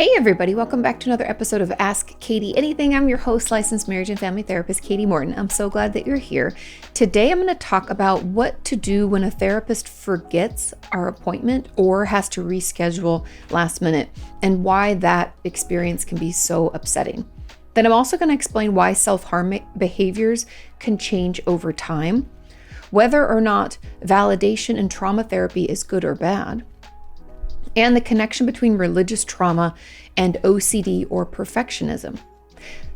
Hey everybody, welcome back to another episode of Ask Kati Anything. I'm your host, licensed marriage and family therapist, Kati Morton. I'm so glad that you're here. Today I'm going to talk about what to do when a therapist forgets our appointment or has to reschedule last minute and why that experience can be so upsetting. Then I'm also going to explain why self-harm behaviors can change over time, whether or not validation in trauma therapy is good or bad, and the connection between religious trauma and OCD or perfectionism.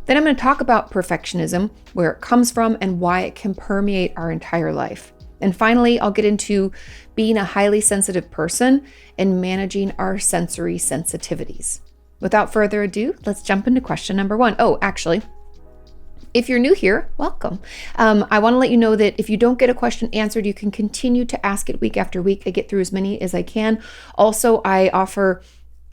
Then I'm going to talk about perfectionism, where it comes from, and why it can permeate our entire life. And finally, I'll get into being a highly sensitive person and managing our sensory sensitivities. Without further ado, let's jump into question number one. Oh, actually, if you're new here, welcome. I want to let you know that if you don't get a question answered, you can continue to ask it week after week. I get through as many as I can. Also, I offer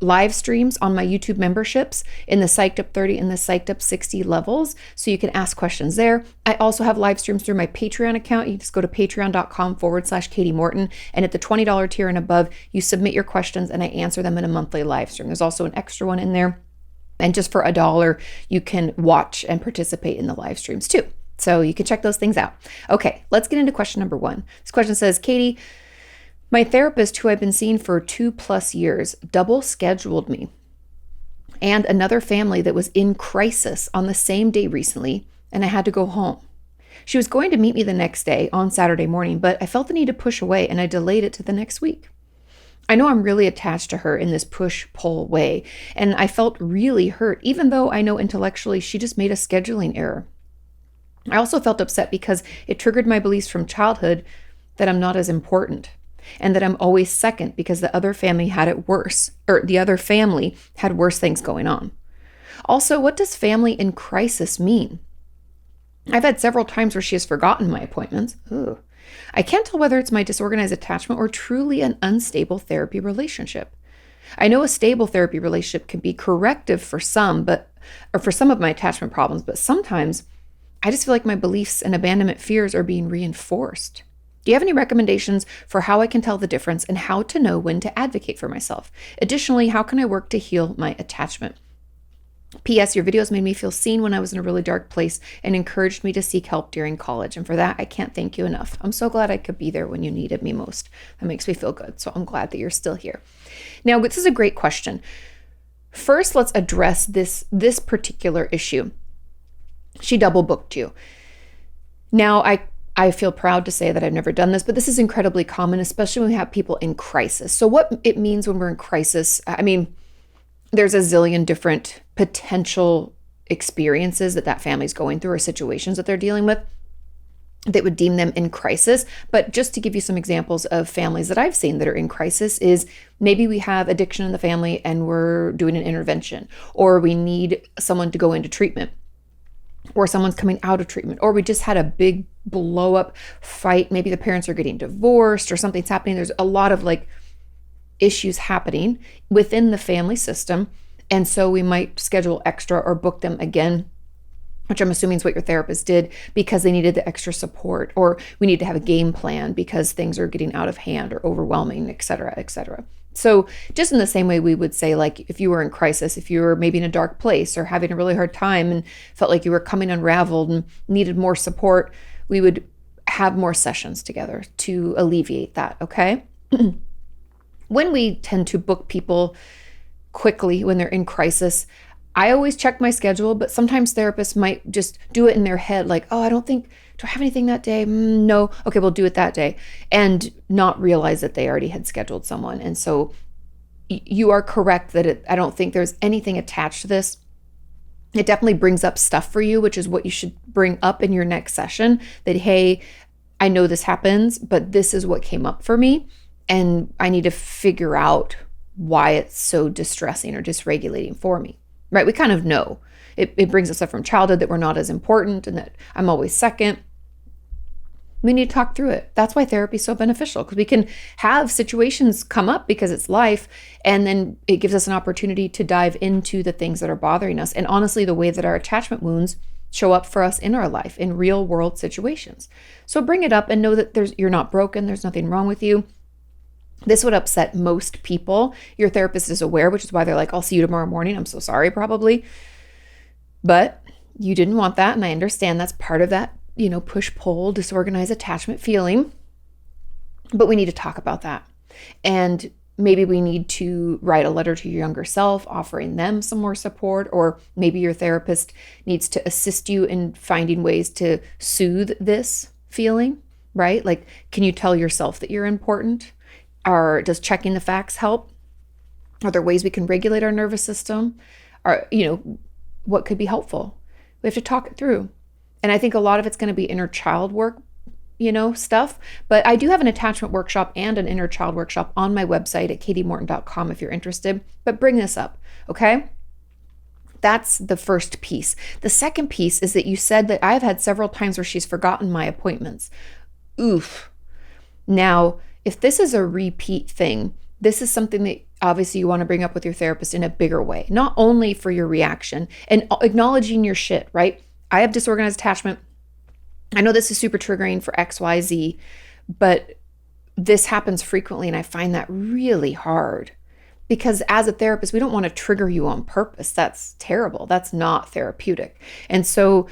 live streams on my YouTube memberships in the Psyched Up 30 and the Psyched Up 60 levels, so you can ask questions there. I also have live streams through my Patreon account. You just go to patreon.com/Kati Morton, and at the $20 tier and above, you submit your questions and I answer them in a monthly live stream. There's also an extra one in there. And just for $1, you can watch and participate in the live streams too. So you can check those things out. Okay, let's get into question number one. This question says, Kati, my therapist, who I've been seeing for 2+ years, double scheduled me and another family that was in crisis on the same day recently, and I had to go home. She was going to meet me the next day on Saturday morning, but I felt the need to push away and I delayed it to the next week. I know I'm really attached to her in this push-pull way, and I felt really hurt, even though I know intellectually she just made a scheduling error. I also felt upset because it triggered my beliefs from childhood that I'm not as important and that I'm always second because the other family had it worse, or the other family had worse things going on. Also, what does family in crisis mean? I've had several times where she has forgotten my appointments. Ooh. I can't tell whether it's my disorganized attachment or truly an unstable therapy relationship. I know a stable therapy relationship can be corrective for some, or for some of my attachment problems, but sometimes I just feel like my beliefs and abandonment fears are being reinforced. Do you have any recommendations for how I can tell the difference and how to know when to advocate for myself? Additionally, how can I work to heal my attachment? P.S. Your videos made me feel seen when I was in a really dark place and encouraged me to seek help during college. And for that, I can't thank you enough. I'm so glad I could be there when you needed me most. That makes me feel good. So I'm glad that you're still here. Now, this is a great question. First, let's address this particular issue. She double booked you. Now, I feel proud to say that I've never done this, but this is incredibly common, especially when we have people in crisis. So what it means when we're in crisis, there's a zillion different potential experiences that family's going through or situations that they're dealing with that would deem them in crisis. But just to give you some examples of families that I've seen that are in crisis is maybe we have addiction in the family and we're doing an intervention, or we need someone to go into treatment, or someone's coming out of treatment, or we just had a big blow up fight. Maybe the parents are getting divorced or something's happening. There's a lot of issues happening within the family system. And so we might schedule extra or book them again, which I'm assuming is what your therapist did, because they needed the extra support, or we need to have a game plan because things are getting out of hand or overwhelming, et cetera, et cetera. So just in the same way we would say, if you were in crisis, if you were maybe in a dark place or having a really hard time and felt like you were coming unraveled and needed more support, we would have more sessions together to alleviate that, okay? When we tend to book people quickly when they're in crisis, I always check my schedule, but sometimes therapists might just do it in their head, do I have anything that day? No. Okay, we'll do it that day, and not realize that they already had scheduled someone. And so you are correct that I don't think there's anything attached to this. It definitely brings up stuff for you, which is what you should bring up in your next session, that, hey, I know this happens, but this is what came up for me. And I need to figure out why it's so distressing or dysregulating for me, right? We kind of know. It brings us up from childhood that we're not as important and that I'm always second. We need to talk through it. That's why therapy is so beneficial, because we can have situations come up because it's life, and then it gives us an opportunity to dive into the things that are bothering us. And honestly, the way that our attachment wounds show up for us in our life in real world situations. So bring it up and know that you're not broken. There's nothing wrong with you. This would upset most people. Your therapist is aware, which is why they're like, I'll see you tomorrow morning. I'm so sorry, probably. But you didn't want that. And I understand that's part of that, push-pull, disorganized attachment feeling. But we need to talk about that. And maybe we need to write a letter to your younger self, offering them some more support, or maybe your therapist needs to assist you in finding ways to soothe this feeling, right? Like, can you tell yourself that you're important? Or does checking the facts help? Are there ways we can regulate our nervous system? Or, what could be helpful? We have to talk it through. And I think a lot of it's going to be inner child work, stuff. But I do have an attachment workshop and an inner child workshop on my website at katiemorton.com if you're interested. But bring this up, okay? That's the first piece. The second piece is that you said that I've had several times where she's forgotten my appointments. Oof. Now, if this is a repeat thing, this is something that obviously you want to bring up with your therapist in a bigger way, not only for your reaction and acknowledging your shit, right? I have disorganized attachment. I know this is super triggering for XYZ, but this happens frequently and I find that really hard because as a therapist, we don't want to trigger you on purpose. That's terrible. That's not therapeutic. And so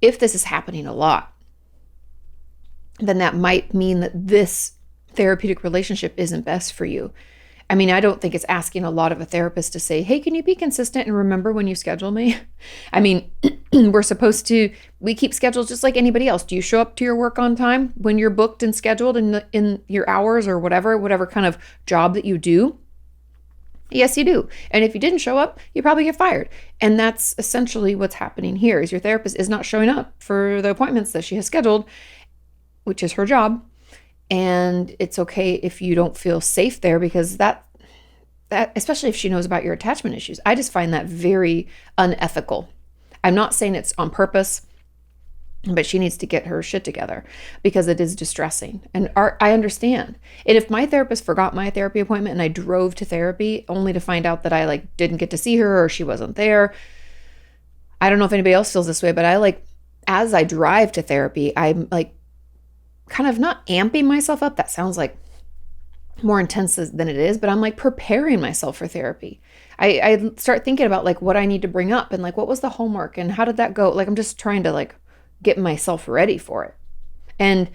if this is happening a lot, then that might mean that this therapeutic relationship isn't best for you. I mean, I don't think it's asking a lot of a therapist to say, hey, can you be consistent and remember when you schedule me? I mean, we keep schedules just like anybody else. Do you show up to your work on time when you're booked and scheduled in your hours or whatever kind of job that you do? Yes, you do. And if you didn't show up, you probably get fired. And that's essentially what's happening here is your therapist is not showing up for the appointments that she has scheduled, which is her job. And it's okay if you don't feel safe there because that especially if she knows about your attachment issues, I just find that very unethical. I'm not saying it's on purpose, but she needs to get her shit together because it is distressing. And I understand. And if my therapist forgot my therapy appointment and I drove to therapy only to find out that I didn't get to see her or she wasn't there, I don't know if anybody else feels this way, but as I drive to therapy, I'm kind of not amping myself up. That sounds like more intense than it is, but I'm preparing myself for therapy. I start thinking about what I need to bring up and what was the homework and how did that go? I'm just trying to get myself ready for it. And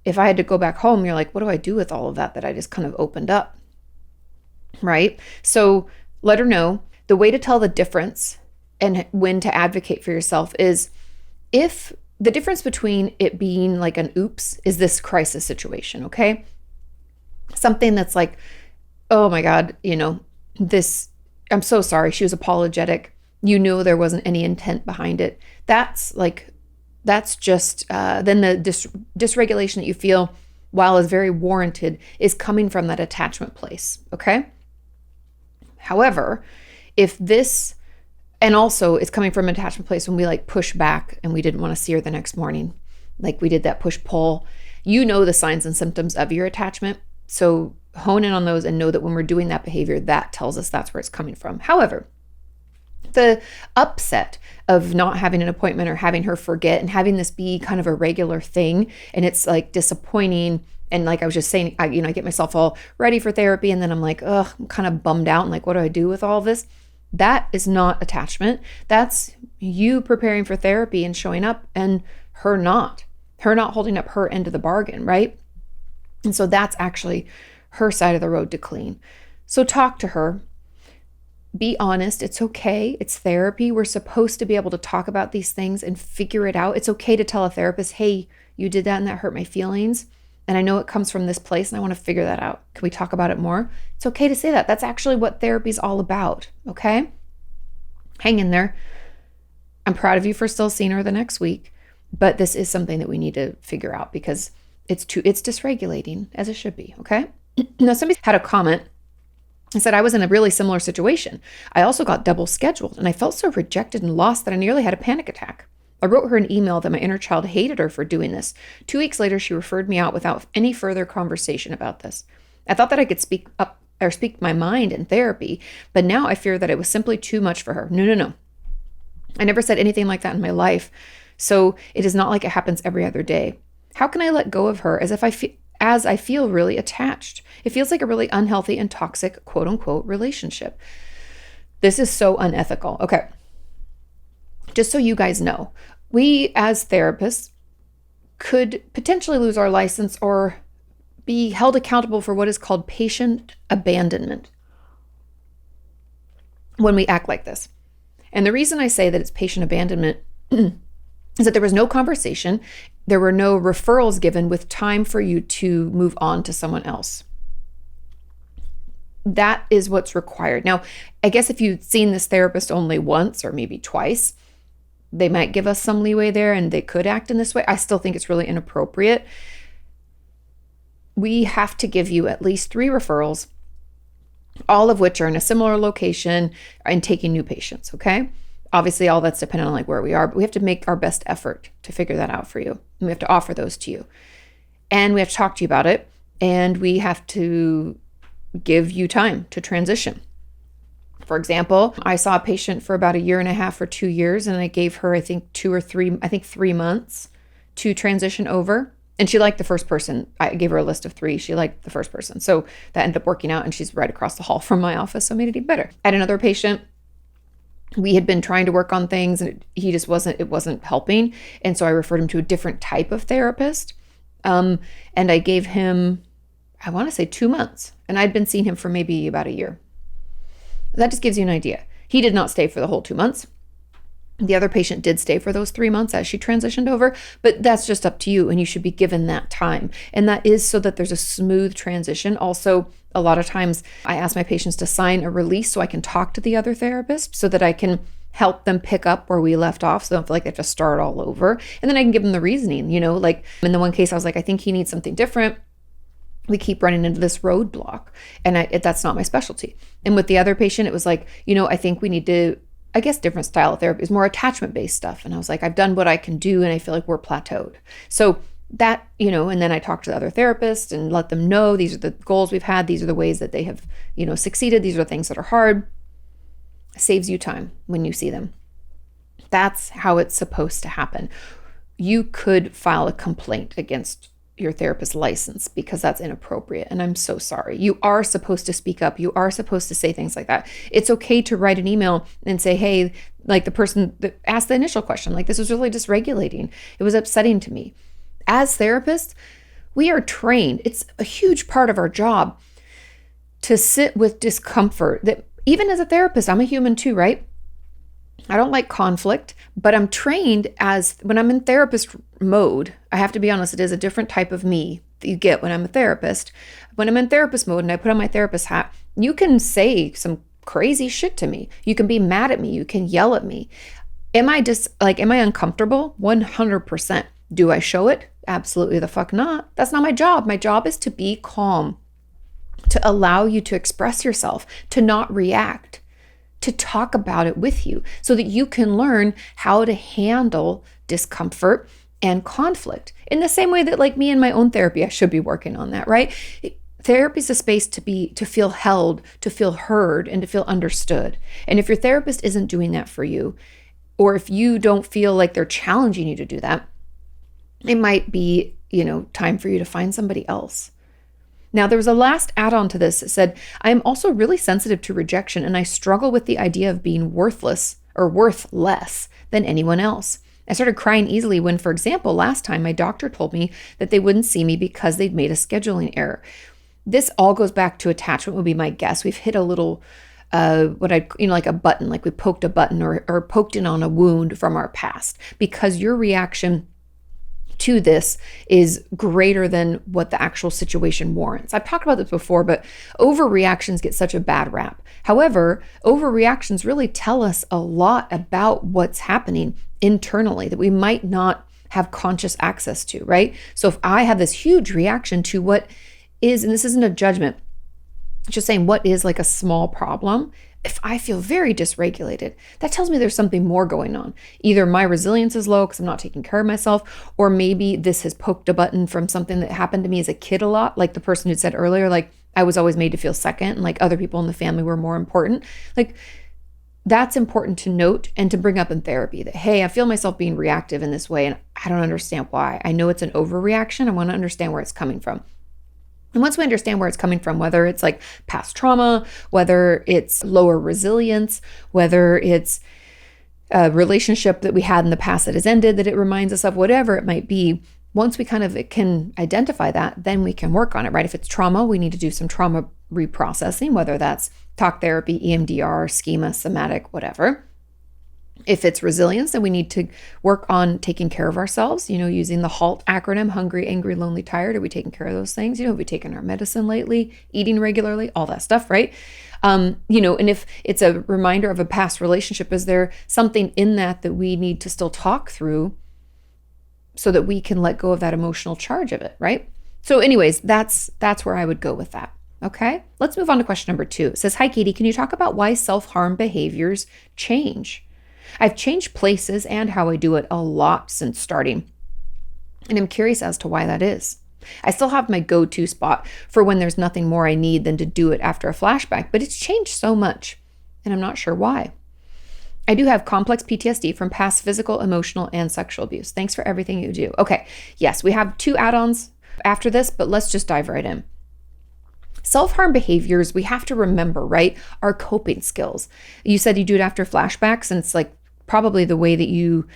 if I had to go back home, you're what do I do with all of that I just kind of opened up? Right? So let her know the way to tell the difference and when to advocate for yourself is if the difference between it being an oops is this crisis situation, okay? Something that's oh my God, this, I'm so sorry. She was apologetic. There wasn't any intent behind it. That's just, then the dysregulation that you feel, while is very warranted, is coming from that attachment place, okay? However, if this, and also it's coming from an attachment place when we push back and we didn't want to see her the next morning, we did that push-pull, the signs and symptoms of your attachment. So hone in on those and know that when we're doing that behavior, that tells us that's where it's coming from. However, the upset of not having an appointment or having her forget and having this be kind of a regular thing, and it's disappointing. And I was just saying, I get myself all ready for therapy and then I'm ugh, I'm kind of bummed out and what do I do with all of this? That is not attachment. That's you preparing for therapy and showing up and her not holding up her end of the bargain, right? And so that's actually her side of the road to clean. So talk to her. Be honest. It's okay. It's therapy. We're supposed to be able to talk about these things and figure it out. It's okay to tell a therapist, hey, you did that and that hurt my feelings. And I know it comes from this place and I want to figure that out. Can we talk about it more? It's okay to say that. That's actually what therapy is all about. Okay? Hang in there. I'm proud of you for still seeing her the next week, but this is something that we need to figure out because it's dysregulating as it should be. Okay? Now, somebody had a comment and said, I was in a really similar situation. I also got double scheduled and I felt so rejected and lost that I nearly had a panic attack. I wrote her an email that my inner child hated her for doing this. 2 weeks later, she referred me out without any further conversation about this. I thought that I could speak my mind in therapy, but now I fear that it was simply too much for her. No. I never said anything like that in my life. So it is not like it happens every other day. How can I let go of her as if as I feel really attached. It feels like a really unhealthy and toxic, quote unquote, relationship. This is so unethical. Okay. Just so you guys know, we as therapists could potentially lose our license or be held accountable for what is called patient abandonment when we act like this. And the reason I say that it's patient abandonment is that there was no conversation, there were no referrals given with time for you to move on to someone else. That is what's required. Now, I guess if you've seen this therapist only once or maybe twice, they might give us some leeway there and they could act in this way. I still think it's really inappropriate. We have to give you at least 3 referrals, all of which are in a similar location and taking new patients, okay? Obviously, all that's dependent on like where we are, but we have to make our best effort to figure that out for you. And we have to offer those to you. And we have to talk to you about it. And we have to give you time to transition. For example, I saw a patient for about 1.5 years or 2 years, and I gave her, I think 3 months to transition over. And she liked the first person. I gave her a list of 3. She liked the first person. So that ended up working out, and she's right across the hall from my office, so it made it even better. I had another patient. We had been trying to work on things, and it wasn't helping. And so I referred him to a different type of therapist. And I gave him, I want to say 2 months. And I'd been seeing him for maybe about 1 year. That just gives you an idea. He did not stay for the whole 2 months. The other patient did stay for those 3 months as she transitioned over, but that's just up to you, and you should be given that time. And that is so that there's a smooth transition. Also, a lot of times I ask my patients to sign a release so I can talk to the other therapist so that I can help them pick up where we left off so they don't feel like they have to start all over. And then I can give them the reasoning, like in the one case, I was like, I think he needs something different. We keep running into this roadblock, and that's not my specialty. And with the other patient, it was like, I think we need to, I guess, different style of therapy is more attachment-based stuff. And I was like, I've done what I can do, and I feel like we're plateaued. So that, and then I talked to the other therapist and let them know these are the goals we've had. These are the ways that they have, succeeded. These are the things that are hard. Saves you time when you see them. That's how it's supposed to happen. You could file a complaint against your therapist's license because that's inappropriate. And I'm so sorry. You are supposed to speak up. You are supposed to say things like that. It's okay to write an email and say, hey, like the person that asked the initial question, like this was really dysregulating. It was upsetting to me. As therapists, we are trained. It's a huge part of our job to sit with discomfort. That even as a therapist, I'm a human too, right? I don't like conflict, but I'm trained when I'm in therapist mode, I have to be honest, it is a different type of me that you get when I'm a therapist. When I'm in therapist mode and I put on my therapist hat, you can say some crazy shit to me. You can be mad at me. You can yell at me. Am I uncomfortable? 100%. Do I show it? Absolutely the fuck not. That's not my job. My job is to be calm, to allow you to express yourself, to not react, to talk about it with you so that you can learn how to handle discomfort and conflict in the same way that like me in my own therapy, I should be working on that, right? Therapy is a space to feel held, to feel heard, and to feel understood. And if your therapist isn't doing that for you, or if you don't feel like they're challenging you to do that, it might be, time for you to find somebody else. Now, there was a last add-on to this that said, I am also really sensitive to rejection, and I struggle with the idea of being worthless or worth less than anyone else. I started crying easily when, for example, last time my doctor told me that they wouldn't see me because they'd made a scheduling error. This all goes back to attachment would be my guess. We've hit a little, like a button, like we poked a button or poked in on a wound from our past because your reaction to this is greater than what the actual situation warrants. I've talked about this before, but overreactions get such a bad rap. However, overreactions really tell us a lot about what's happening internally that we might not have conscious access to, right? So if I have this huge reaction to what is, and this isn't a judgment, just saying what is like a small problem, if I feel very dysregulated, that tells me there's something more going on. Either my resilience is low because I'm not taking care of myself, or maybe this has poked a button from something that happened to me as a kid a lot, like the person who said earlier, like I was always made to feel second and like other people in the family were more important. Like that's important to note and to bring up in therapy that, hey, I feel myself being reactive in this way and I don't understand why. I know it's an overreaction. I want to understand where it's coming from. And once we understand where it's coming from, whether it's like past trauma, whether it's lower resilience, whether it's a relationship that we had in the past that has ended, that it reminds us of, whatever it might be, once we kind of can identify that, then we can work on it, right? If it's trauma, we need to do some trauma reprocessing, whether that's talk therapy, EMDR, schema, somatic, whatever. If it's resilience, then we need to work on taking care of ourselves, using the HALT acronym: hungry, angry, lonely, tired. Are we taking care of those things? Have we taken our medicine lately, eating regularly, all that stuff, right? And if it's a reminder of a past relationship, is there something in that we need to still talk through so that we can let go of that emotional charge of it, right? So anyways, that's where I would go with that. Okay, let's move on to question number 2. It says, hi, Katie, can you talk about why self-harm behaviors change? I've changed places and how I do it a lot since starting, and I'm curious as to why that is. I still have my go-to spot for when there's nothing more I need than to do it after a flashback, but it's changed so much, and I'm not sure why. I do have complex PTSD from past physical, emotional, and sexual abuse. Thanks for everything you do. Okay, yes, we have 2 add-ons after this, but let's just dive right in. Self-harm behaviors, we have to remember, right, are coping skills. You said you do it after flashbacks, and it's like probably the way that you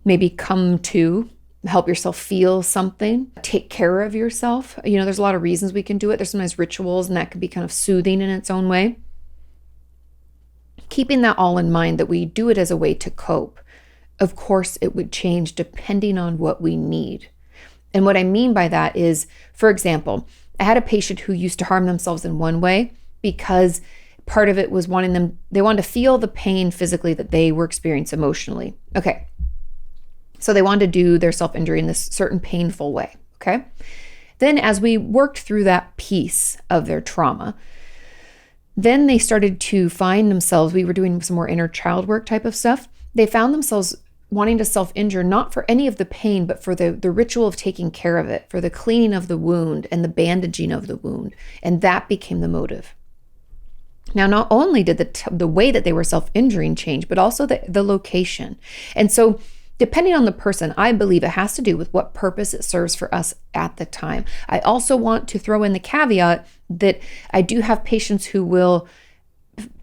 maybe come to help yourself feel something, take care of yourself. There's a lot of reasons we can do it. There's sometimes rituals, and that can be kind of soothing in its own way. Keeping that all in mind, that we do it as a way to cope. Of course, it would change depending on what we need. And what I mean by that is, for example, I had a patient who used to harm themselves in one way because part of it was they wanted to feel the pain physically that they were experiencing emotionally. Okay. So they wanted to do their self-injury in this certain painful way. Okay. Then as we worked through that piece of their trauma, then they started to find themselves, we were doing some more inner child work type of stuff. They found themselves wanting to self-injure, not for any of the pain, but for the ritual of taking care of it, for the cleaning of the wound and the bandaging of the wound. And that became the motive. Now, not only did the way that they were self-injuring change, but also the location. And so depending on the person, I believe it has to do with what purpose it serves for us at the time. I also want to throw in the caveat that I do have patients who will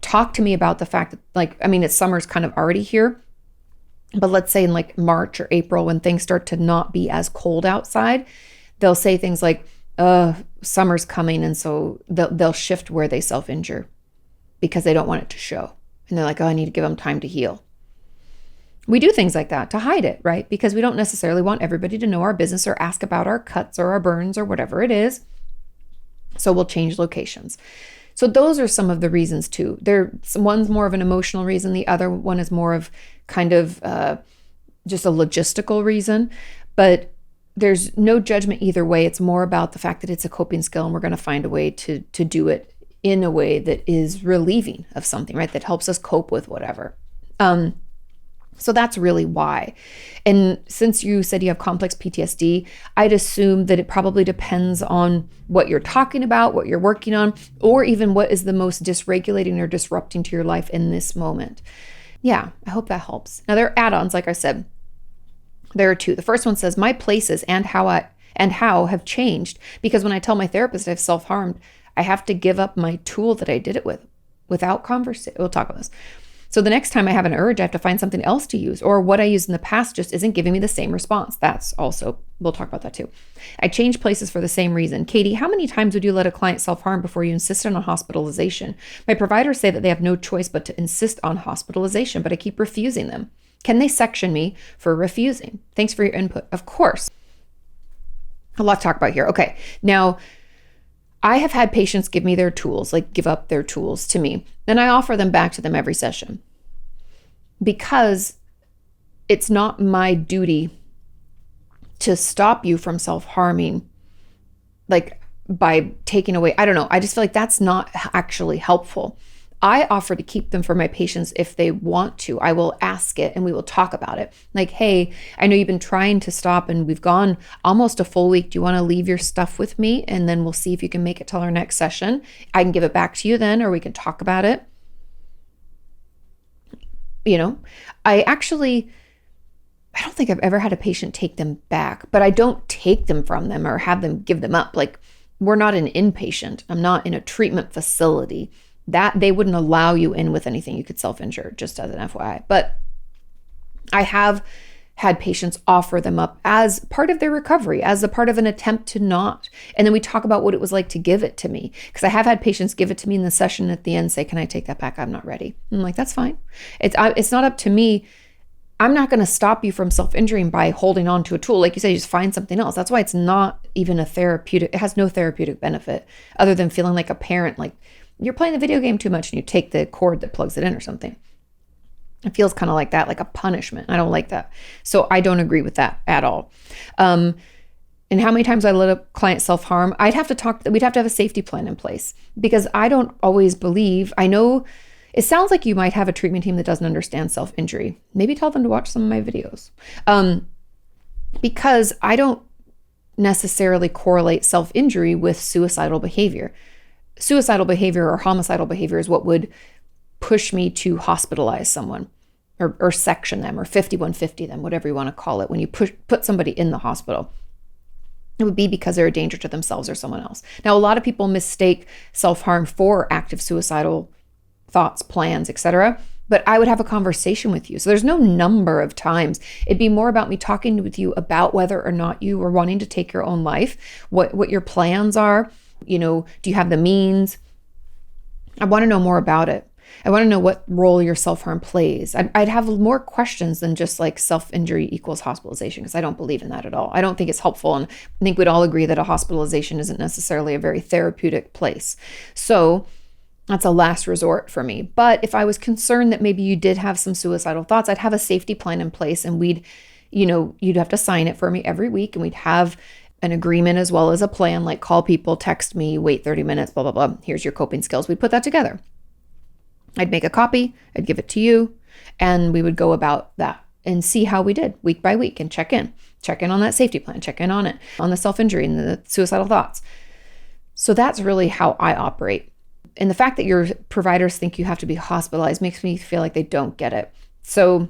talk to me about the fact that, summer's kind of already here, but let's say in like March or April, when things start to not be as cold outside, they'll say things like, summer's coming. And so they'll shift where they self-injure because they don't want it to show. And they're like, I need to give them time to heal. We do things like that to hide it, right? Because we don't necessarily want everybody to know our business or ask about our cuts or our burns or whatever it is. So we'll change locations. So those are some of the reasons too. One's more of an emotional reason. The other one is more of kind of just a logistical reason. But there's no judgment either way. It's more about the fact that it's a coping skill, and we're going to find a way to do it in a way that is relieving of something, right? That helps us cope with whatever. So that's really why. And since you said you have complex PTSD, I'd assume that it probably depends on what you're talking about, what you're working on, or even what is the most dysregulating or disrupting to your life in this moment. Yeah, I hope that helps. Now, there are add-ons, like I said. There are 2. The first one says, my places and how have changed because when I tell my therapist I've self-harmed, I have to give up my tool that I did it with without conversation. We'll talk about this. So the next time I have an urge, I have to find something else to use, or what I used in the past just isn't giving me the same response. That's also, we'll talk about that too. I change places for the same reason. Katie, how many times would you let a client self-harm before you insist on a hospitalization? My providers say that they have no choice but to insist on hospitalization, but I keep refusing them. Can they section me for refusing? Thanks for your input. Of course. A lot to talk about here. Okay. Now, I have had patients give me their tools, like give up their tools to me. Then I offer them back to them every session because it's not my duty to stop you from self-harming, like by taking away, I don't know. I just feel like that's not actually helpful. I offer to keep them for my patients if they want to. I will ask it and we will talk about it. Like, hey, I know you've been trying to stop and we've gone almost a full week. Do you want to leave your stuff with me? And then we'll see if you can make it till our next session. I can give it back to you then, or we can talk about it. I don't think I've ever had a patient take them back, but I don't take them from them or have them give them up. Like, we're not an inpatient. I'm not in a treatment facility. That they wouldn't allow you in with anything you could self-injure, just as an FYI. But I have had patients offer them up as part of their recovery, as a part of an attempt to not. And then we talk about what it was like to give it to me. Because I have had patients give it to me in the session at the end, say, can I take that back? I'm not ready. I'm like, that's fine. It's not up to me. I'm not going to stop you from self-injuring by holding on to a tool. Like you say, you just find something else. That's why it's not even a therapeutic, it has no therapeutic benefit other than feeling like a parent, like you're playing the video game too much and you take the cord that plugs it in or something. It feels kind of like that, like a punishment. I don't like that. So I don't agree with that at all. And how many times I let a client self-harm, we'd have to have a safety plan in place, because I don't always believe, I know it sounds like you might have a treatment team that doesn't understand self-injury. Maybe tell them to watch some of my videos. Because I don't necessarily correlate self-injury with suicidal behavior. Suicidal behavior or homicidal behavior is what would push me to hospitalize someone or section them or 5150 them, whatever you want to call it. When you put somebody in the hospital, it would be because they're a danger to themselves or someone else. Now, a lot of people mistake self-harm for active suicidal thoughts, plans, etc. But I would have a conversation with you. So there's no number of times. It'd be more about me talking with you about whether or not you are wanting to take your own life, what your plans are. Do you have the means? I want to know more about it. I want to know what role your self-harm plays. I'd have more questions than just like self-injury equals hospitalization, because I don't believe in that at all. I don't think it's helpful. And I think we'd all agree that a hospitalization isn't necessarily a very therapeutic place. So that's a last resort for me. But if I was concerned that maybe you did have some suicidal thoughts, I'd have a safety plan in place, and you'd have to sign it for me every week, and we'd have an agreement as well as a plan, like call people, text me, wait 30 minutes, blah, blah, blah. Here's your coping skills. We'd put that together. I'd make a copy, I'd give it to you, and we would go about that and see how we did week by week and check in on that safety plan, check in on it, on the self-injury and the suicidal thoughts. So that's really how I operate. And the fact that your providers think you have to be hospitalized makes me feel like they don't get it. So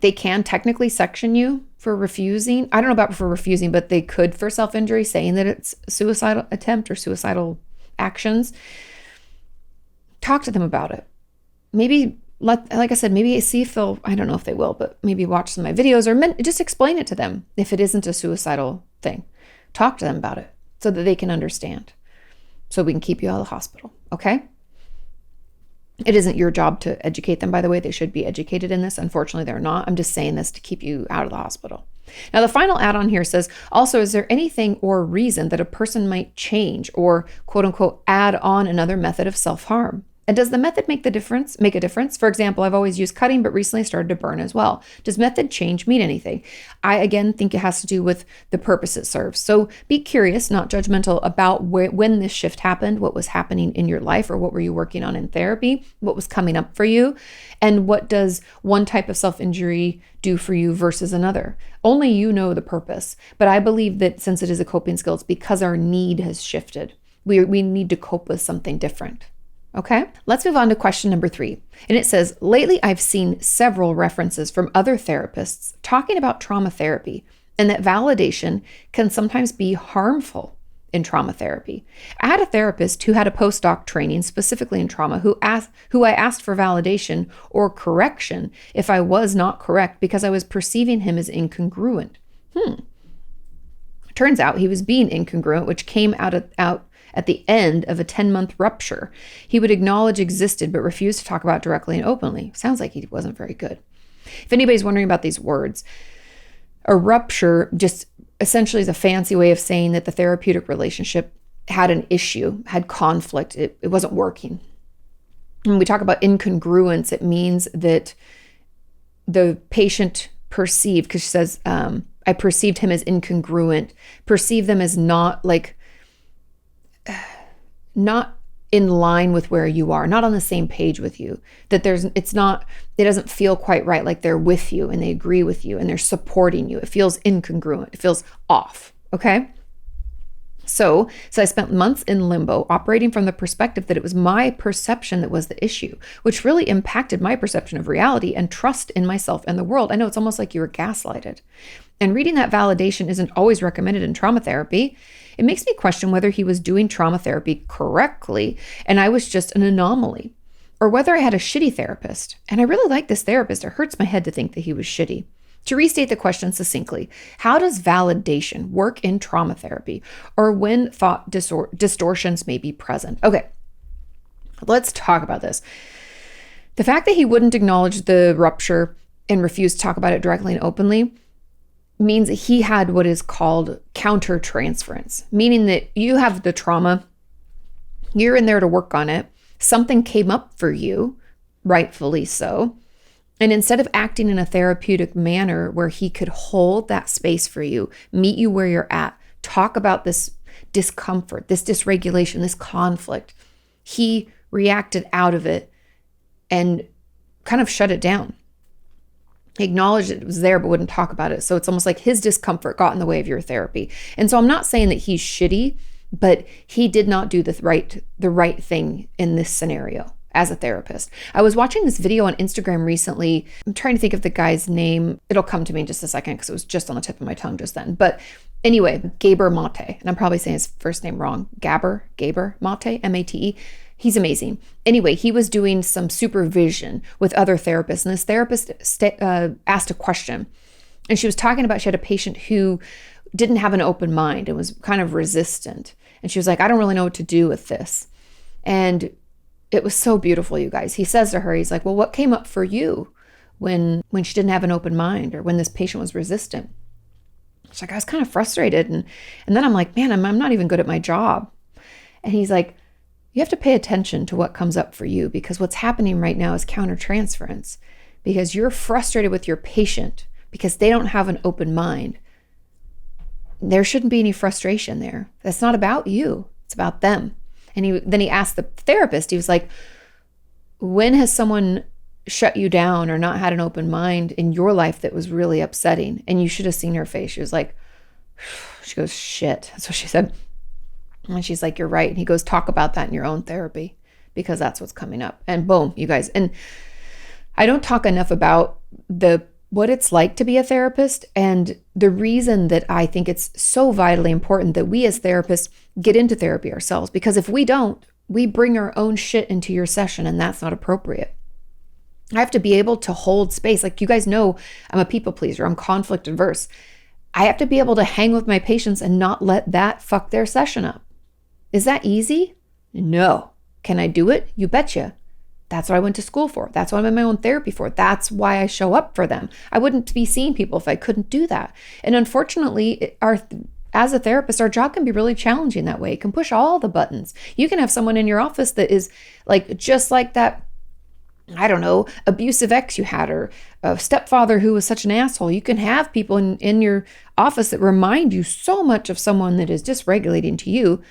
they can technically section you for refusing. I don't know about for refusing, but they could for self-injury, saying that it's a suicidal attempt or suicidal actions. Talk to them about it. Maybe like I said, maybe see if they'll, I don't know if they will, but maybe watch some of my videos or just explain it to them if it isn't a suicidal thing. Talk to them about it so that they can understand, so we can keep you out of the hospital, okay? It isn't your job to educate them, by the way. They should be educated in this. Unfortunately, they're not. I'm just saying this to keep you out of the hospital. Now, the final add-on here says, also, is there anything or reason that a person might change or quote unquote add on another method of self-harm? And does the method make a difference? For example, I've always used cutting, but recently started to burn as well. Does method change mean anything? I, again, think it has to do with the purpose it serves. So be curious, not judgmental, about when this shift happened, what was happening in your life, or what were you working on in therapy, what was coming up for you, and what does one type of self-injury do for you versus another. Only you know the purpose. But I believe that since it is a coping skill, it's because our need has shifted. We need to cope with something different. Okay, let's move on to question number 3. And it says, lately I've seen several references from other therapists talking about trauma therapy and that validation can sometimes be harmful in trauma therapy. I had a therapist who had a postdoc training specifically in trauma who I asked for validation or correction if I was not correct because I was perceiving him as incongruent. Turns out he was being incongruent, which came out at the end of a 10-month rupture he would acknowledge existed but refused to talk about directly and openly. Sounds like he wasn't very good. If anybody's wondering about these words, a rupture just essentially is a fancy way of saying that the therapeutic relationship had an issue, had conflict. It wasn't working. When we talk about incongruence, it means that the patient perceived, because she says, I perceived him as incongruent, perceived them as not in line with where you are, not on the same page with you, that it doesn't feel quite right, like they're with you and they agree with you and they're supporting you. It feels incongruent. It feels off. Okay. So I spent months in limbo, operating from the perspective that it was my perception that was the issue, which really impacted my perception of reality and trust in myself and the world. I know it's almost like you were gaslighted. And reading that validation isn't always recommended in trauma therapy. It makes me question whether he was doing trauma therapy correctly and I was just an anomaly, or whether I had a shitty therapist. And I really like this therapist. It hurts my head to think that he was shitty. To restate the question succinctly, how does validation work in trauma therapy, or when thought distortions may be present? Okay, let's talk about this. The fact that he wouldn't acknowledge the rupture and refused to talk about it directly and openly means that he had what is called countertransference, meaning that you have the trauma, you're in there to work on it, something came up for you, rightfully so, and instead of acting in a therapeutic manner where he could hold that space for you, meet you where you're at, talk about this discomfort, this dysregulation, this conflict, he reacted out of it and kind of shut it down. He acknowledged it was there, but wouldn't talk about it. So it's almost like his discomfort got in the way of your therapy. And so I'm not saying that he's shitty, but he did not do the right thing in this scenario as a therapist. I was watching this video on Instagram recently. I'm trying to think of the guy's name. It'll come to me in just a second because it was just on the tip of my tongue just then. But anyway, Gabor Mate, and I'm probably saying his first name wrong. Gabor Mate, M-A-T-E. He's amazing. Anyway, he was doing some supervision with other therapists, and this therapist asked a question, and she was talking about she had a patient who didn't have an open mind and was kind of resistant. And she was like, I don't really know what to do with this. And it was so beautiful, you guys. He says to her, he's like, well, what came up for you when she didn't have an open mind, or when this patient was resistant? She's like, I was kind of frustrated. And then I'm like, man, I'm not even good at my job. And he's like, you have to pay attention to what comes up for you, because what's happening right now is countertransference, because you're frustrated with your patient because they don't have an open mind. There shouldn't be any frustration there. That's not about you. It's about them. And then he asked the therapist, he was like, when has someone shut you down or not had an open mind in your life that was really upsetting? And you should have seen her face. She was like, she goes, shit. That's what she said. And she's like, you're right. And he goes, talk about that in your own therapy, because that's what's coming up. And boom, you guys. And I don't talk enough about what it's like to be a therapist, and the reason that I think it's so vitally important that we as therapists get into therapy ourselves, because if we don't, we bring our own shit into your session, and that's not appropriate. I have to be able to hold space. Like, you guys know, I'm a people pleaser. I'm conflict averse. I have to be able to hang with my patients and not let that fuck their session up. Is that easy? No. Can I do it? You betcha. That's what I went to school for. That's what I'm in my own therapy for. That's why I show up for them. I wouldn't be seeing people if I couldn't do that. And unfortunately, as a therapist, our job can be really challenging that way. It can push all the buttons. You can have someone in your office that is like, just like that, I don't know, abusive ex you had, or a stepfather who was such an asshole. You can have people in your office that remind you so much of someone that is dysregulating to you,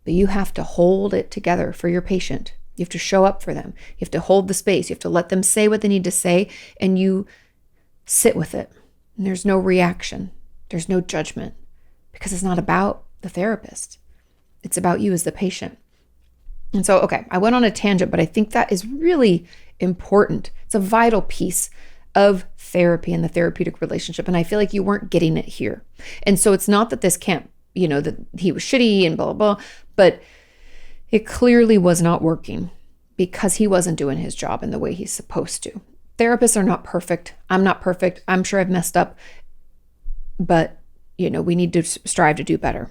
but you have to hold it together for your patient. You have to show up for them. You have to hold the space. You have to let them say what they need to say, and you sit with it. And there's no reaction. There's no judgment, because it's not about the therapist. It's about you as the patient. And so, okay, I went on a tangent, but I think that is really important. It's a vital piece of therapy and the therapeutic relationship. And I feel like you weren't getting it here. And so it's not that this can't, that he was shitty and blah, blah, blah, but it clearly was not working because he wasn't doing his job in the way he's supposed to. Therapists are not perfect. I'm not perfect. I'm sure I've messed up, but we need to strive to do better.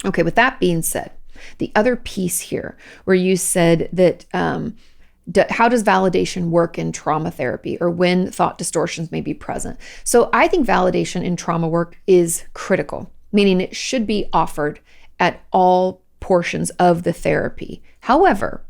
Okay, with that being said, the other piece here where you said that how does validation work in trauma therapy, or when thought distortions may be present? So I think validation in trauma work is critical, meaning it should be offered at all portions of the therapy. However,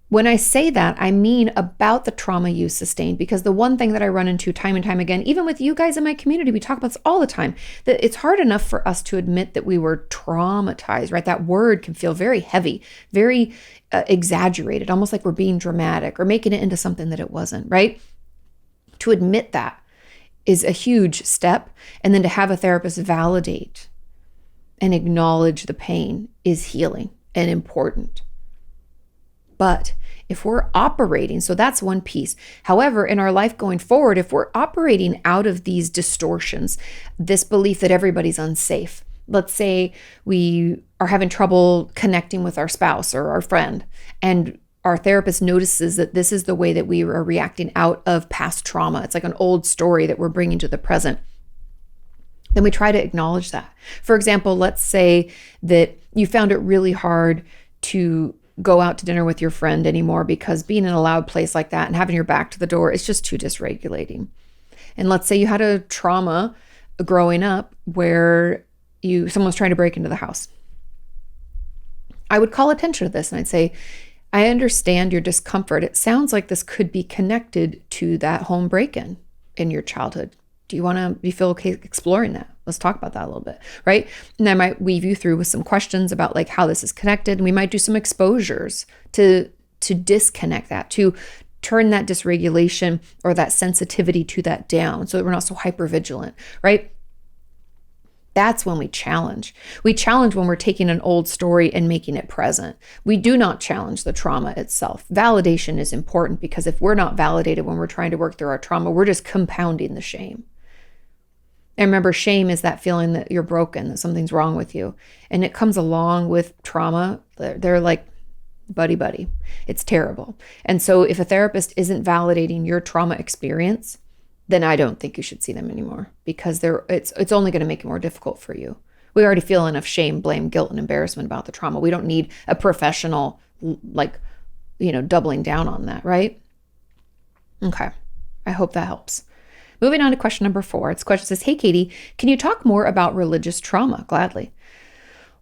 when I say that, I mean about the trauma you sustained, because the one thing that I run into time and time again, even with you guys in my community, we talk about this all the time, that it's hard enough for us to admit that we were traumatized, right? That word can feel very heavy, very exaggerated, almost like we're being dramatic or making it into something that it wasn't, right? To admit that is a huge step. And then to have a therapist validate and acknowledge the pain is healing and important. But if we're operating, so that's one piece. However, in our life going forward, if we're operating out of these distortions, this belief that everybody's unsafe, Let's say we are having trouble connecting with our spouse or our friend, and our therapist notices that this is the way that we are reacting out of past trauma. It's like an old story that we're bringing to the present. Then we try to acknowledge that. For example, let's say that you found it really hard to go out to dinner with your friend anymore because being in a loud place like that and having your back to the door is just too dysregulating. And let's say you had a trauma growing up where someone was trying to break into the house. I would call attention to this and I'd say, I understand your discomfort. It sounds like this could be connected to that home break-in in your childhood. Do you feel okay exploring that? Let's talk about that a little bit, right? And I might weave you through with some questions about like how this is connected. And we might do some exposures to disconnect that, to turn that dysregulation or that sensitivity to that down so that we're not so hypervigilant, right? That's when we challenge. We challenge when we're taking an old story and making it present. We do not challenge the trauma itself. Validation is important because if we're not validated when we're trying to work through our trauma, we're just compounding the shame. And remember, shame is that feeling that you're broken, that something's wrong with you. And it comes along with trauma. They're like buddy. It's terrible. And so if a therapist isn't validating your trauma experience, then I don't think you should see them anymore because it's only going to make it more difficult for you. We already feel enough shame, blame, guilt, and embarrassment about the trauma. We don't need a professional, doubling down on that, right? Okay. I hope that helps. Moving on to question number 4. This question says, hey, Kati, can you talk more about religious trauma? Gladly.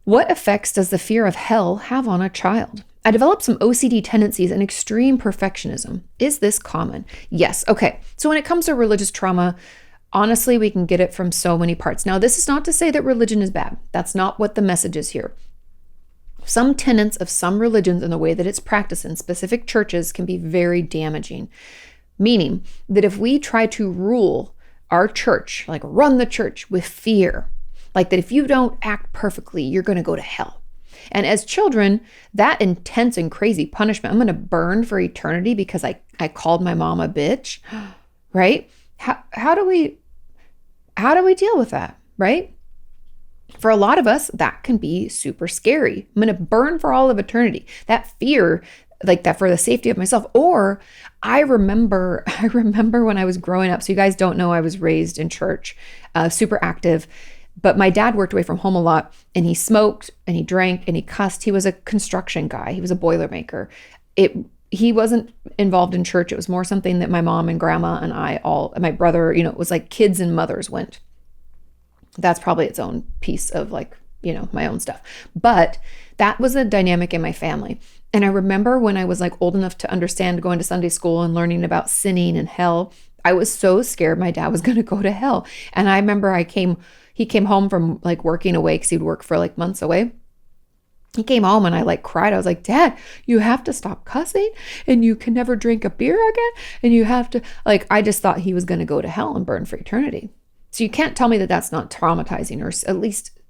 What effects does the fear of hell have on a child? I developed some OCD tendencies and extreme perfectionism. Is this common? Yes. Okay. So when it comes to religious trauma, honestly, we can get it from so many parts. Now, this is not to say that religion is bad. That's not what the message is here. Some tenets of some religions and the way that it's practiced in specific churches can be very damaging. Meaning that if we try to rule our church, like run the church with fear, like that if you don't act perfectly, you're going to go to hell. And as children, that intense and crazy punishment, I'm going to burn for eternity because I called my mom a bitch, right? How do we deal with that, right? For a lot of us, that can be super scary. I'm going to burn for all of eternity. That fear, like that for the safety of myself. Or I remember when I was growing up, so you guys don't know I was raised in church, super active. But my dad worked away from home a lot and he smoked and he drank and he cussed. He was a construction guy. He was a boilermaker. He wasn't involved in church. It was more something that my mom and grandma and my brother, it was like kids and mothers went. That's probably its own piece of my own stuff. But that was a dynamic in my family. And I remember when I was like old enough to understand going to Sunday school and learning about sinning and hell, I was so scared my dad was going to go to hell. And I remember he came home from like working away because he'd work for like months away. He came home and I like cried. I was like, Dad, you have to stop cussing and you can never drink a beer again. And you have to I just thought he was going to go to hell and burn for eternity. So you can't tell me that that's not traumatizing or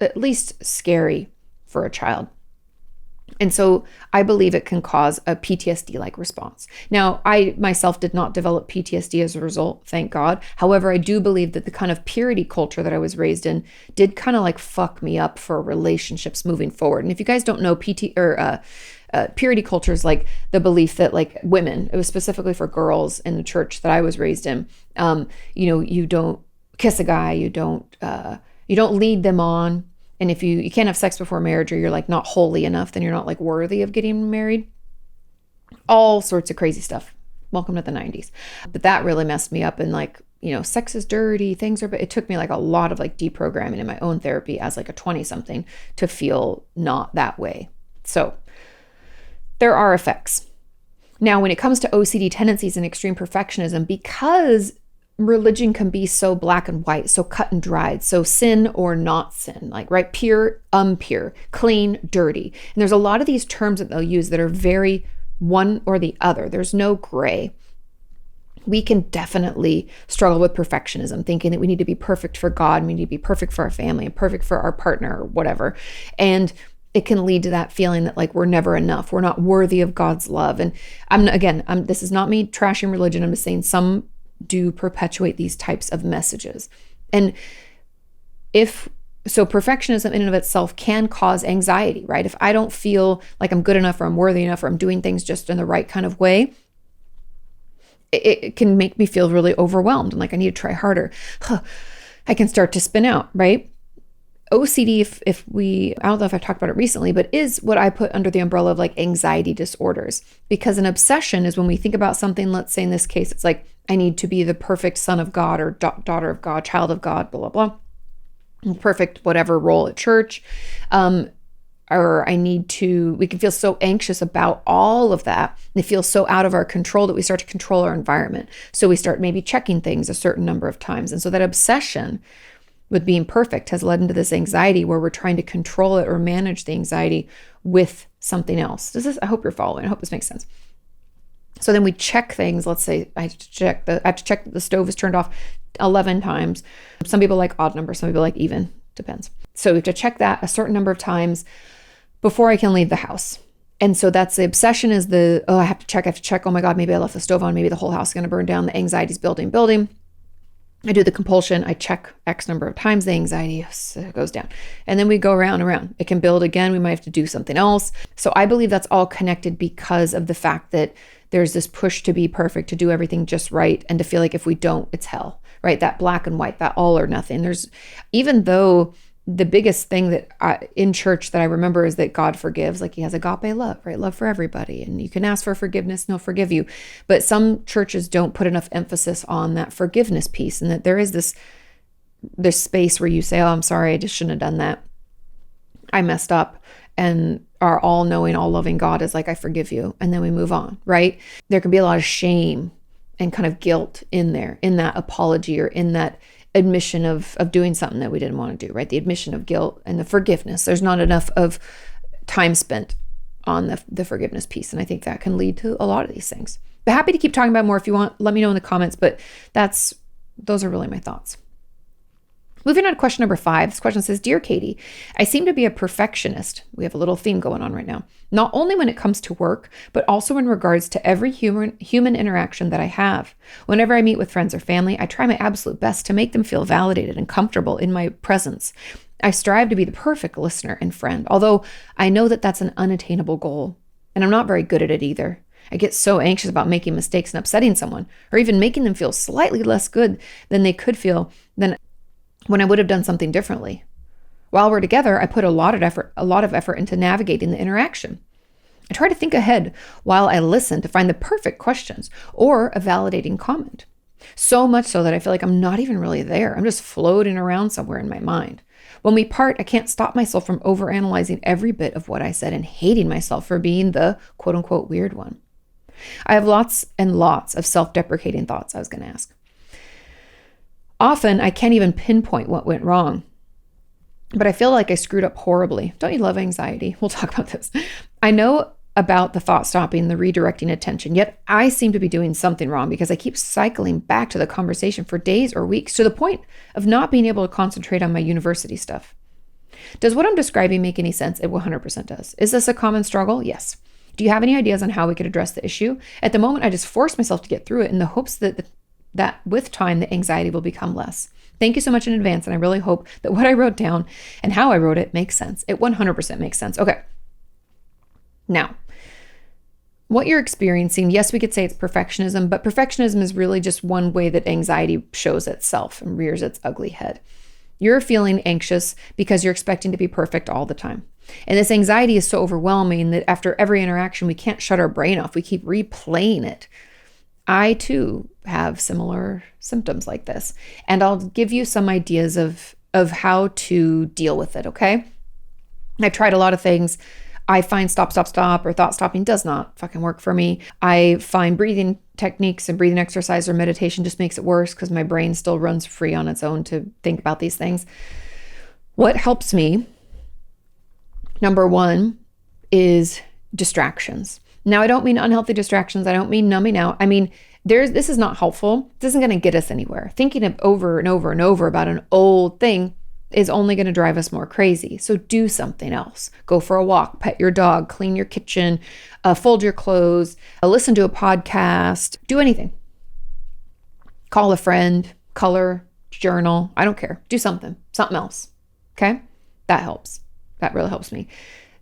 at least scary for a child. And so I believe it can cause a PTSD-like response. Now, I myself did not develop PTSD as a result, thank God. However, I do believe that the kind of purity culture that I was raised in did kind of like fuck me up for relationships moving forward. And if you guys don't know, purity culture is like the belief that like women, it was specifically for girls in the church that I was raised in, you don't kiss a guy, you don't lead them on. And if you can't have sex before marriage or you're like not holy enough, then you're not like worthy of getting married. All sorts of crazy stuff. Welcome to the 90s. But that really messed me up and sex is dirty, but it took me like a lot of like deprogramming in my own therapy as like a 20 something to feel not that way. So there are effects. Now, when it comes to OCD tendencies and extreme perfectionism, because religion can be so black and white, so cut and dried, so sin or not sin, like, right? Pure, impure, clean, dirty. And there's a lot of these terms that they'll use that are very one or the other. There's no gray. We can definitely struggle with perfectionism, thinking that we need to be perfect for God, we need to be perfect for our family and perfect for our partner or whatever. And it can lead to that feeling that like we're never enough, we're not worthy of God's love. And this is not me trashing religion. I'm just saying some do perpetuate these types of messages. And if So perfectionism in and of itself can cause anxiety, right? If I don't feel like I'm good enough or I'm worthy enough or I'm doing things just in the right kind of way, it can make me feel really overwhelmed and like I need to try harder. I can start to spin out, right? OCD, I don't know if I've talked about it recently, but is what I put under the umbrella of like anxiety disorders. Because an obsession is when we think about something, let's say in this case, it's like, I need to be the perfect son of God or daughter of God, child of God, blah, blah, blah. Perfect whatever role at church. Or we can feel so anxious about all of that. They feel so out of our control that we start to control our environment. So we start maybe checking things a certain number of times. And so that obsession with being perfect has led into this anxiety where we're trying to control it or manage the anxiety with something else. I hope you're following. I hope this makes sense. So then we check things. Let's say I have to check that the stove is turned off 11 times. Some people like odd numbers, some people like even, depends. So we have to check that a certain number of times before I can leave the house. And so that's the obsession is I have to check. Oh my God, maybe I left the stove on. Maybe the whole house is going to burn down. The anxiety's building. I do the compulsion. I check X number of times. The anxiety goes down. And then we go around and around. It can build again. We might have to do something else. So I believe that's all connected because of the fact that there's this push to be perfect, to do everything just right, and to feel like if we don't, it's hell, right? That black and white, that all or nothing. Even though the biggest thing that in church that I remember is that God forgives, like he has agape love, right? Love for everybody. And you can ask for forgiveness and he'll forgive you. But some churches don't put enough emphasis on that forgiveness piece, and that there is this space where you say, oh, I'm sorry, I just shouldn't have done that. I messed up. And our all-knowing, all-loving God is like, I forgive you. And then we move on, right? There can be a lot of shame and kind of guilt in there, in that apology or in that admission of doing something that we didn't want to do, right? The admission of guilt and the forgiveness. There's not enough of time spent on the forgiveness piece. And I think that can lead to a lot of these things. But happy to keep talking about more if you want. Let me know in the comments, but those are really my thoughts. Moving on to question number 5. This question says, Dear Kati, I seem to be a perfectionist. We have a little theme going on right now. Not only when it comes to work, but also in regards to every human interaction that I have. Whenever I meet with friends or family, I try my absolute best to make them feel validated and comfortable in my presence. I strive to be the perfect listener and friend, although I know that that's an unattainable goal, and I'm not very good at it either. I get so anxious about making mistakes and upsetting someone, or even making them feel slightly less good than they could feel than when I would have done something differently. While we're together, I put a lot of effort into navigating the interaction. I try to think ahead while I listen to find the perfect questions or a validating comment. So much so that I feel like I'm not even really there. I'm just floating around somewhere in my mind. When we part, I can't stop myself from overanalyzing every bit of what I said and hating myself for being the quote unquote weird one. I have lots and lots of self-deprecating thoughts, I was going to ask. Often, I can't even pinpoint what went wrong, but I feel like I screwed up horribly. Don't you love anxiety? We'll talk about this. I know about the thought stopping, the redirecting attention, yet I seem to be doing something wrong because I keep cycling back to the conversation for days or weeks to the point of not being able to concentrate on my university stuff. Does what I'm describing make any sense? It 100% does. Is this a common struggle? Yes. Do you have any ideas on how we could address the issue? At the moment, I just force myself to get through it in the hopes that with time, the anxiety will become less. Thank you so much in advance. And I really hope that what I wrote down and how I wrote it makes sense. It 100% makes sense. Okay. Now, what you're experiencing, yes, we could say it's perfectionism, but perfectionism is really just one way that anxiety shows itself and rears its ugly head. You're feeling anxious because you're expecting to be perfect all the time. And this anxiety is so overwhelming that after every interaction, we can't shut our brain off. We keep replaying it. I too have similar symptoms like this, and I'll give you some ideas of how to deal with it, okay? I tried a lot of things. I find stop, or thought stopping does not fucking work for me. I find breathing techniques and breathing exercise or meditation just makes it worse because my brain still runs free on its own to think about these things. What helps me, number one, is distractions. Now, I don't mean unhealthy distractions. I don't mean numbing out. I mean, this is not helpful. This isn't going to get us anywhere. Thinking of over and over and over about an old thing is only going to drive us more crazy. So do something else. Go for a walk, pet your dog, clean your kitchen, fold your clothes, listen to a podcast, do anything. Call a friend, color, journal. I don't care. Do something else. Okay. That helps. That really helps me.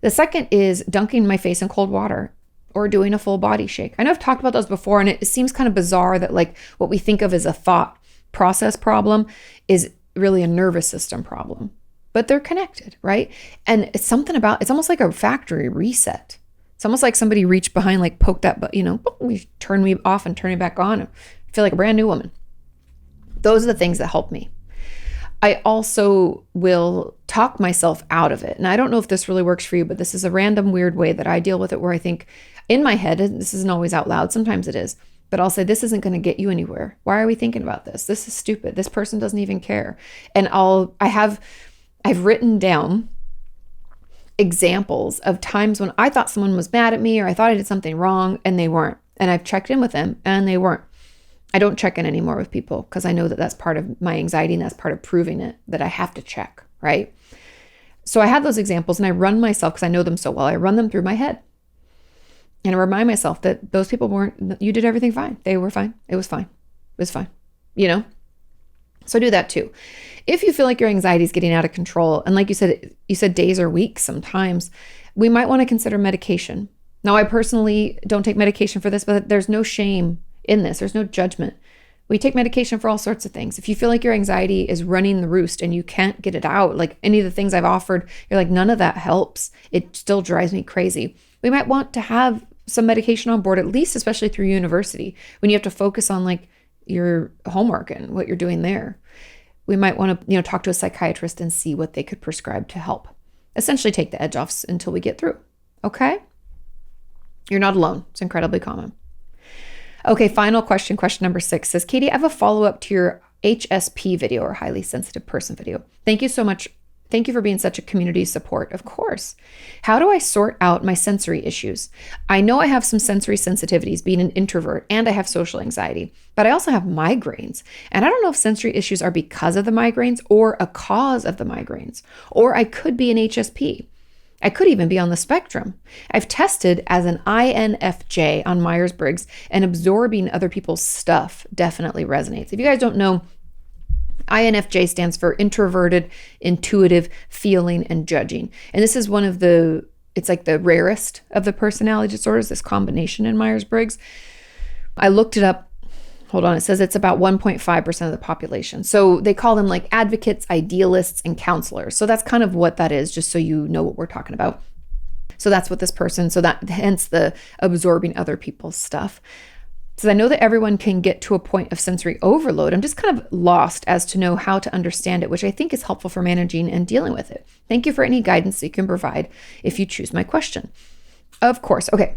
The second is dunking my face in cold water or doing a full body shake. I know I've talked about those before, and it seems kind of bizarre that like what we think of as a thought process problem is really a nervous system problem, but they're connected, right? And it's almost like a factory reset. It's almost like somebody reached behind, like poked that, but turn me off and turn me back on. I feel like a brand new woman. Those are the things that help me. I also will talk myself out of it. And I don't know if this really works for you, but this is a random weird way that I deal with it, where I think in my head, and this isn't always out loud, sometimes it is, but I'll say, this isn't going to get you anywhere. Why are we thinking about this? This is stupid. This person doesn't even care. And I've written down examples of times when I thought someone was mad at me, or I thought I did something wrong, and they weren't. And I've checked in with them and they weren't. I don't check in anymore with people because I know that that's part of my anxiety, and that's part of proving it, that I have to check, right? So I have those examples, and I run myself, because I know them so well, I run them through my head. And I remind myself that those people you did everything fine. They were fine. It was fine. It was fine. So do that too. If you feel like your anxiety is getting out of control, and like you said days or weeks sometimes, we might want to consider medication. Now, I personally don't take medication for this, but there's no shame in this. There's no judgment. We take medication for all sorts of things. If you feel like your anxiety is running the roost and you can't get it out, like any of the things I've offered, you're like, none of that helps. It still drives me crazy. We might want to have some medication on board, at least, especially through university, when you have to focus on like your homework and what you're doing there. We might want to, talk to a psychiatrist and see what they could prescribe to help. Essentially take the edge off until we get through. Okay? You're not alone. It's incredibly common. Okay, final question. Question number 6 says, Kati, I have a follow-up to your HSP video, or highly sensitive person video. Thank you so much. Thank you for being such a community support. Of course. How do I sort out my sensory issues? I know I have some sensory sensitivities, being an introvert, and I have social anxiety, but I also have migraines. And I don't know if sensory issues are because of the migraines or a cause of the migraines, or I could be an HSP. I could even be on the spectrum. I've tested as an INFJ on Myers-Briggs, and absorbing other people's stuff definitely resonates. If you guys don't know, INFJ stands for introverted, intuitive, feeling, and judging. And this is it's like the rarest of the personality disorders, this combination in Myers-Briggs. I looked it up. Hold on. It says it's about 1.5% of the population. So they call them like advocates, idealists, and counselors. So that's kind of what that is, just so you know what we're talking about. So that's what this person, hence the absorbing other people's stuff. So I know that everyone can get to a point of sensory overload. I'm just kind of lost as to know how to understand it, which I think is helpful for managing and dealing with it. Thank you for any guidance that you can provide if you choose my question. Of course. Okay.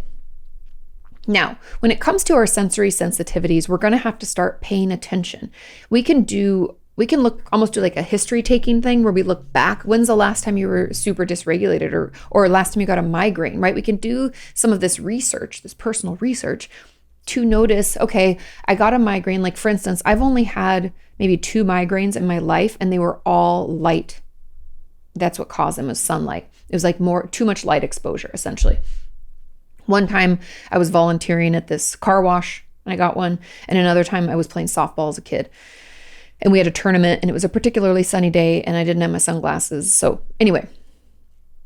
Now, when it comes to our sensory sensitivities, we're going to have to start paying attention. We can almost do like a history taking thing where we look back. When's the last time you were super dysregulated, or last time you got a migraine, right? We can do some of this research, this personal research, to notice, okay, I got a migraine. Like for instance, I've only had maybe 2 migraines in my life, and they were all light. That's what caused them, was sunlight. It was like too much light exposure, essentially. One time I was volunteering at this car wash and I got one. And another time I was playing softball as a kid, and we had a tournament, and it was a particularly sunny day, and I didn't have my sunglasses. So anyway,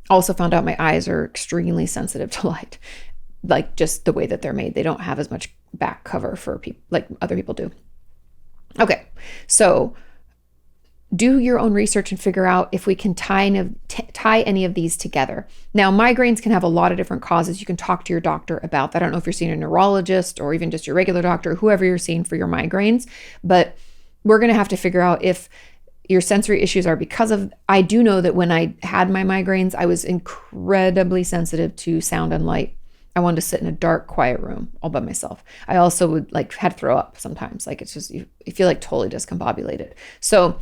also found out my eyes are extremely sensitive to light, like just the way that they're made. They don't have as much back cover for people like other people do. Okay. So do your own research and figure out if we can tie any of these together. Now, migraines can have a lot of different causes. You can talk to your doctor about that. I don't know if you're seeing a neurologist or even just your regular doctor, whoever you're seeing for your migraines, but we're going to have to figure out if your sensory issues are because of. I do know that when I had my migraines, I was incredibly sensitive to sound and light. I wanted to sit in a dark, quiet room all by myself. I also would had to throw up sometimes. Like it's just, you feel like totally discombobulated. So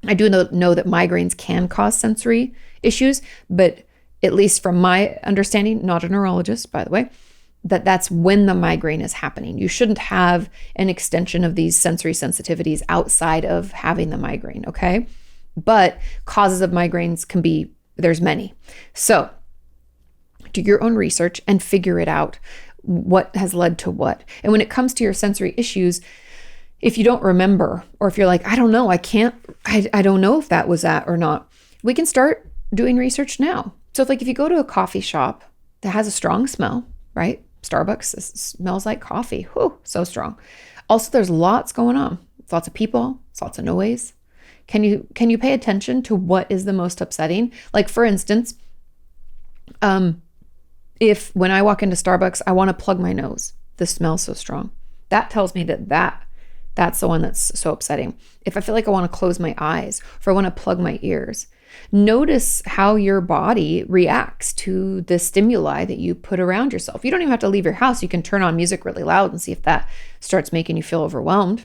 I do know that migraines can cause sensory issues, but at least from my understanding, not a neurologist, by the way, that's when the migraine is happening. You shouldn't have an extension of these sensory sensitivities outside of having the migraine, okay? But causes of migraines there's many. So do your own research and figure it out, what has led to what. And when it comes to your sensory issues, if you don't remember, or if you're like, I don't know, I don't know if that was that or not, we can start doing research now. So if you go to a coffee shop that has a strong smell, right? Starbucks smells like coffee. Whew, so strong. Also, there's lots going on. It's lots of people, it's lots of noise. Can you pay attention to what is the most upsetting? Like, for instance, if when I walk into Starbucks, I want to plug my nose. The smell's so strong. That tells me that's the one that's so upsetting. If I feel like I want to close my eyes, or I want to plug my ears, notice how your body reacts to the stimuli that you put around yourself. You don't even have to leave your house. You can turn on music really loud and see if that starts making you feel overwhelmed.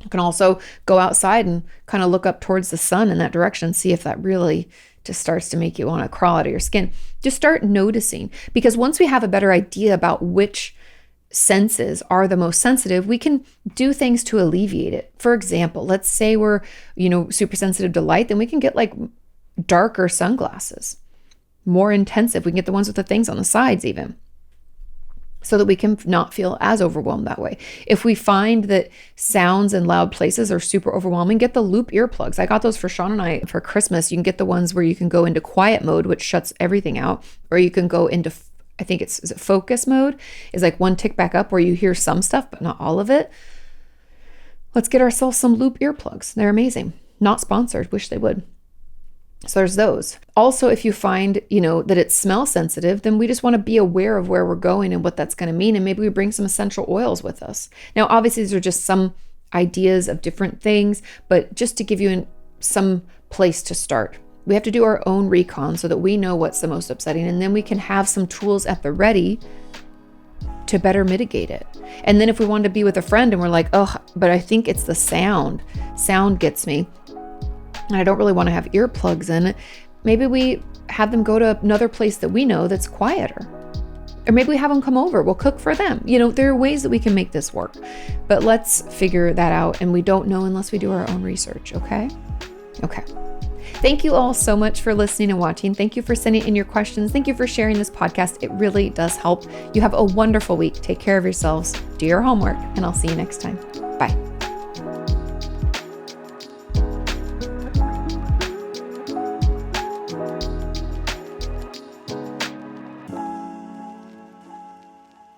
You can also go outside and kind of look up towards the sun in that direction, see if that really just starts to make you want to crawl out of your skin. Just start noticing, because once we have a better idea about which senses are the most sensitive, we can do things to alleviate it. For example, let's say we're, super sensitive to light, then we can get like darker sunglasses, more intensive. We can get the ones with the things on the sides even, so that we can not feel as overwhelmed that way. If we find that sounds in loud places are super overwhelming, get the loop earplugs. I got those for Sean and I for Christmas. You can get the ones where you can go into quiet mode, which shuts everything out, or you can go into, I think is it focus mode, is like one tick back up where you hear some stuff, but not all of it. Let's get ourselves some loop earplugs. They're amazing. Not sponsored, wish they would. So there's those. Also, if you find, that it's smell sensitive, then we just want to be aware of where we're going and what that's going to mean. And maybe we bring some essential oils with us. Now, obviously, these are just some ideas of different things, but just to give you some place to start. We have to do our own recon so that we know what's the most upsetting. And then we can have some tools at the ready to better mitigate it. And then if we want to be with a friend and we're like, oh, but I think it's the sound. Sound gets me, and I don't really want to have earplugs in, maybe we have them go to another place that we know that's quieter. Or maybe we have them come over. We'll cook for them. There are ways that we can make this work. But let's figure that out. And we don't know unless we do our own research, okay? Okay. Thank you all so much for listening and watching. Thank you for sending in your questions. Thank you for sharing this podcast. It really does help. You have a wonderful week. Take care of yourselves. Do your homework, and I'll see you next time. Bye.